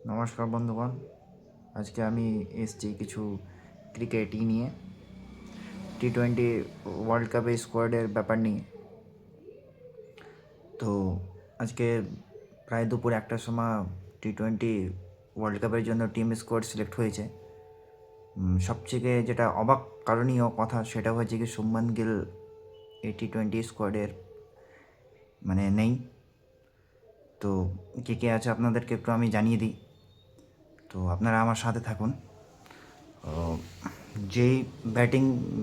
নমস্কার বন্ধুগণ, আজকে আমি এসেছি কিছু ক্রিকেটই নিয়ে টি-20 ওয়ার্ল্ড কাপের স্কোয়াডের ব্যাপার নিয়ে। তো আজকে প্রায় দুপুর 1টার সময় টি-20 ওয়ার্ল্ড কাপের জন্য টিম স্কোয়াড সিলেক্ট হয়েছে। সবথেকে যেটা অবাক কারণীয় কথা সেটা হচ্ছে কি শুভমান গিল এই টি-20 স্কোয়াডের নেই। তো কে কে আছে আপনাদেরকে একটু আমি জানিয়ে দিই, তো আপনারা আমার সাথে থাকুন। যেই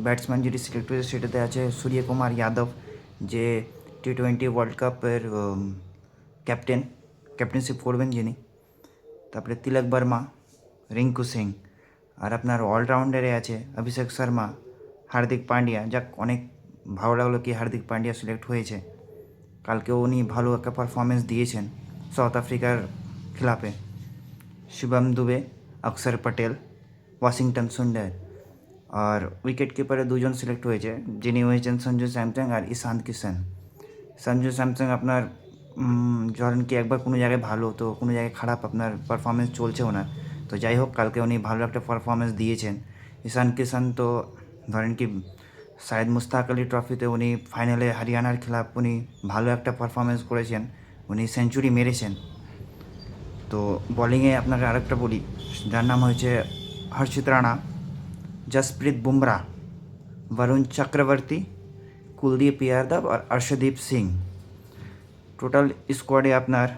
ব্যাটসম্যান যেটি সিলেক্ট হয়েছে সেটাতে আছে সূর্যকুমার যাদব, যে টি-20 ওয়ার্ল্ড কাপের ক্যাপ্টেনশিপ করবেন যিনি। তারপরে তিলক বর্মা, রিঙ্কু সিং, আর আপনার অলরাউন্ডারে আছে অভিষেক শর্মা, হার্দিক পান্ডিয়া। যাক, অনেক ভালো লাগলো কি হার্দিক পান্ডিয়া সিলেক্ট হয়েছে। কালকেও উনি ভালো একটা পারফরমেন্স দিয়েছেন সাউথ আফ্রিকার খেলাপে। শিবম দুবে, অক্ষর পটেল, ওয়াশিংটন সুন্দর। আর উইকেট কিপারে দুজন সিলেক্ট হয়েছে, যিনি হয়েছেন সঞ্জু স্যামসং আর ঈশান্ত কিষান। সঞ্জু স্যামসং আপনার ধরেন কি একবার কোনো জায়গায় ভালো তো কোনো জায়গায় খারাপ আপনার পারফরমেন্স চলছে ওনার। তো যাই হোক, কালকে উনি ভালো একটা পারফরমেন্স দিয়েছেন। ঈশান কিষান তো ধরেন কি শায়দ মুস্তাক আলী ট্রফিতে উনি ফাইনালে হরিয়ানার খেলাপ উনি ভালো একটা পারফরমেন্স করেছেন, উনি সেঞ্চুরি মেরেছেন। তো বলিংয়ে আপনাকে আরেকটা বলি, যার নাম হয়েছে হর্ষিত রানা, जसप्रीत बुमराह, वरुण चक्रवर्ती, कुलदीप यादव और अर्शदीप सिंह। টোটাল স্কোয়াডে আপনার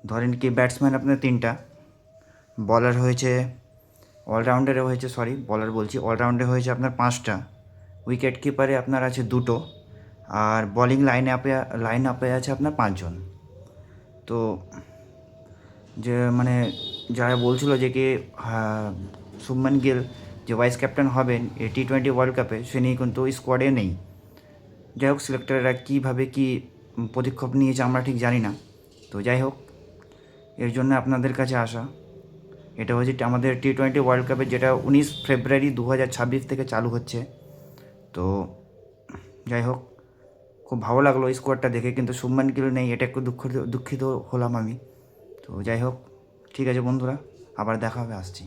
ধরেন কি ব্যাটসম্যান আপনার 3টা, বলার হয়েছে অলরাউন্ডারে হয়েছে বলার বলছি অলরাউন্ডারে হয়েছে আপনার 5টা, উইকেট কিপারে আপনার আছে 2টো, আর বলিং লাইন আপে আছে আপনার 5জন। তো যে যারা বলছিল যে কি শুভমান গিল যে ভাইস ক্যাপ্টেন হবেন এই টি-20 ওয়ার্ল্ড কাপে, সে নিয়ে কিন্তু স্কোয়াডে নেই। যাই হোক, সিলেক্টররা কীভাবে কী পদক্ষেপ নিয়েছে আমরা ঠিক জানি না। তো যাই হোক, এর জন্য আপনাদের কাছে আসা। এটা হচ্ছে আমাদের টি-20 ওয়ার্ল্ড কাপে, যেটা 19 ফেব্রুয়ারি 2026 থেকে চালু হচ্ছে। তো যাই হোক, খুব ভালো লাগলো স্কোয়াডটা দেখে, কিন্তু শুভমান গিল নেই, এটা একটু দুঃখিত হলাম আমি। তো যাই হোক, ঠিক আছে বন্ধুরা, আবার দেখা হবে, আসছি।